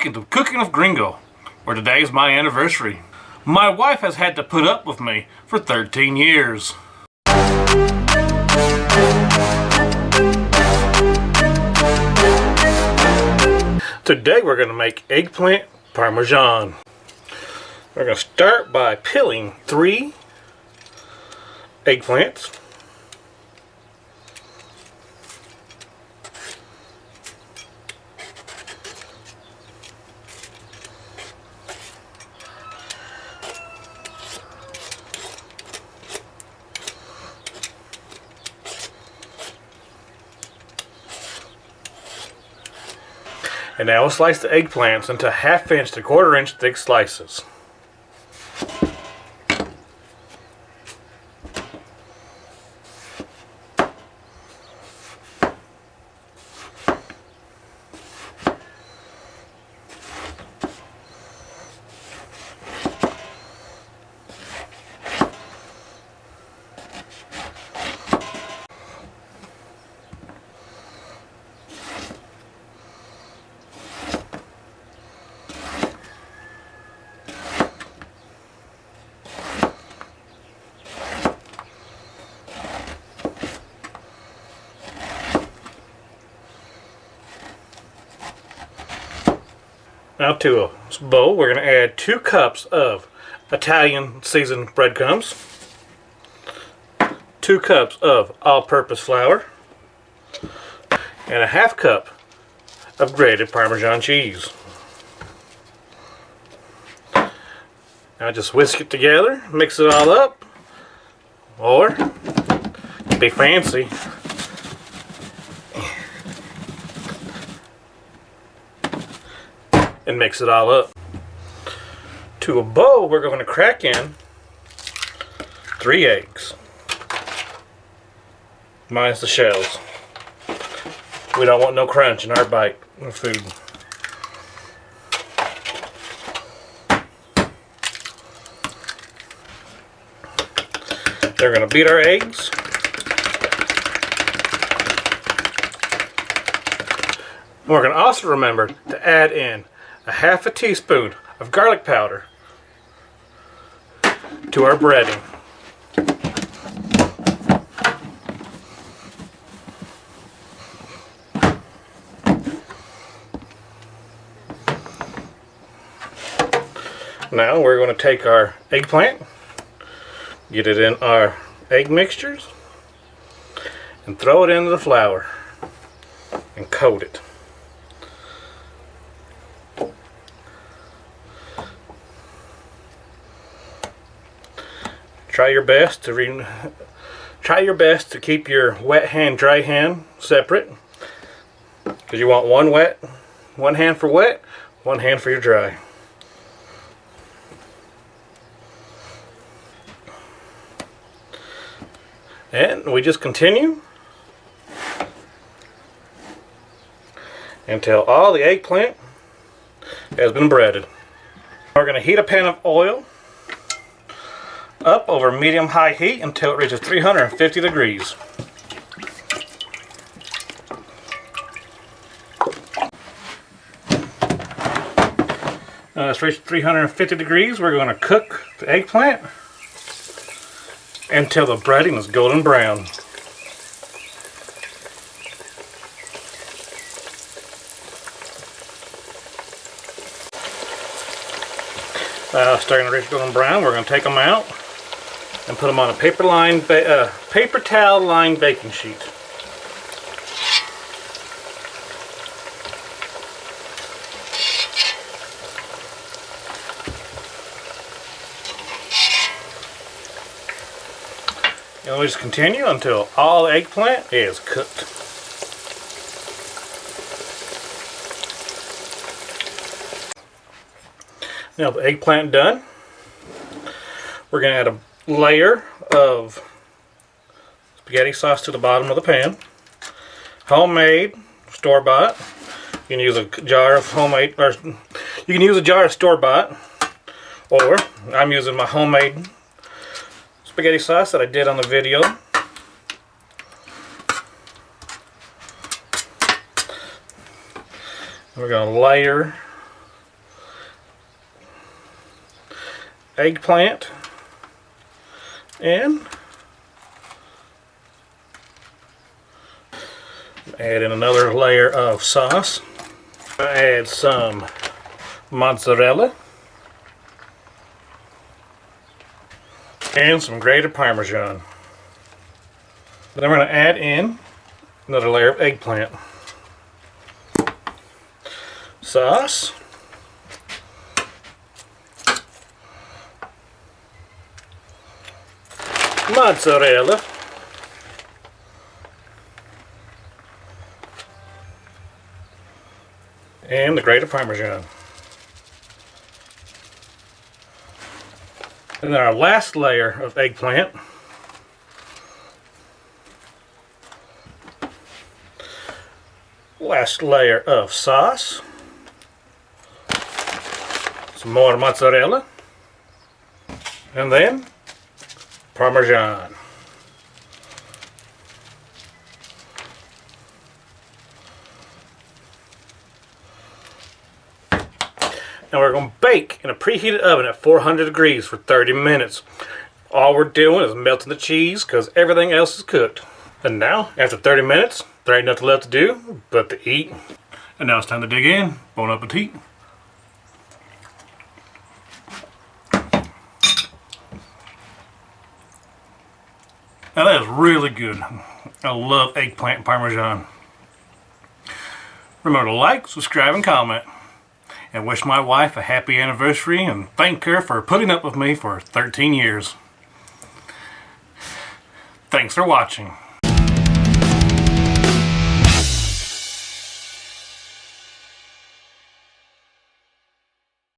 Welcome to Cooking with Gringo, where today is my anniversary. My wife has had to put up with me for 13 years. Today we're going to make eggplant parmesan. We're going to start by peeling 3 eggplants. And now we'll slice the eggplants into 1/2 inch to 1/4 inch thick slices. Now to a bowl, we're going to add 2 cups of Italian seasoned breadcrumbs, 2 cups of all-purpose flour, and a 1/2 cup of grated Parmesan cheese. Now just whisk it together, mix it all up, or be fancy, and mix it all up. To a bowl, we're going to crack in 3 eggs, minus the shells. We don't want no crunch in our bite of food. They're going to beat our eggs. We're going to also remember to add in a 1/2 teaspoon of garlic powder to our breading. Now we're going to take our eggplant, get it in our egg mixtures, and throw it into the flour and coat it. Try your best to keep your wet hand, dry hand separate, because you want one hand for wet, one hand for your dry. And we just continue until all the eggplant has been breaded. We're going to heat a pan of oil up over medium-high heat until it reaches 350 degrees. Now it's reached 350 degrees. We're going to cook the eggplant until the breading is golden brown. Starting to reach golden brown, we're going to take them out and put them on a paper towel lined baking sheet. And we just continue until all the eggplant is cooked. Now the eggplant done, we're going to add a layer of spaghetti sauce to the bottom of the pan. Homemade, store-bought. You can use a jar of homemade, or you can use a jar of store-bought, or I'm using my homemade spaghetti sauce that I did on the video. We're going to layer eggplant in. Add in another layer of sauce. Add some mozzarella and some grated Parmesan. Then we're going to add in another layer of eggplant. Sauce. Mozzarella. And the grated Parmesan. And then our last layer of eggplant. Last layer of sauce. Some more mozzarella. And then Parmesan. And we're going to bake in a preheated oven at 400 degrees for 30 minutes. All we're doing is melting the cheese because everything else is cooked. And now, after 30 minutes, there ain't nothing left to do but to eat. And now it's time to dig in. Bon appetit. Now that is really good. I love eggplant Parmesan. Remember to like, subscribe, and comment. And wish my wife a happy anniversary and thank her for putting up with me for 13 years. Thanks for watching.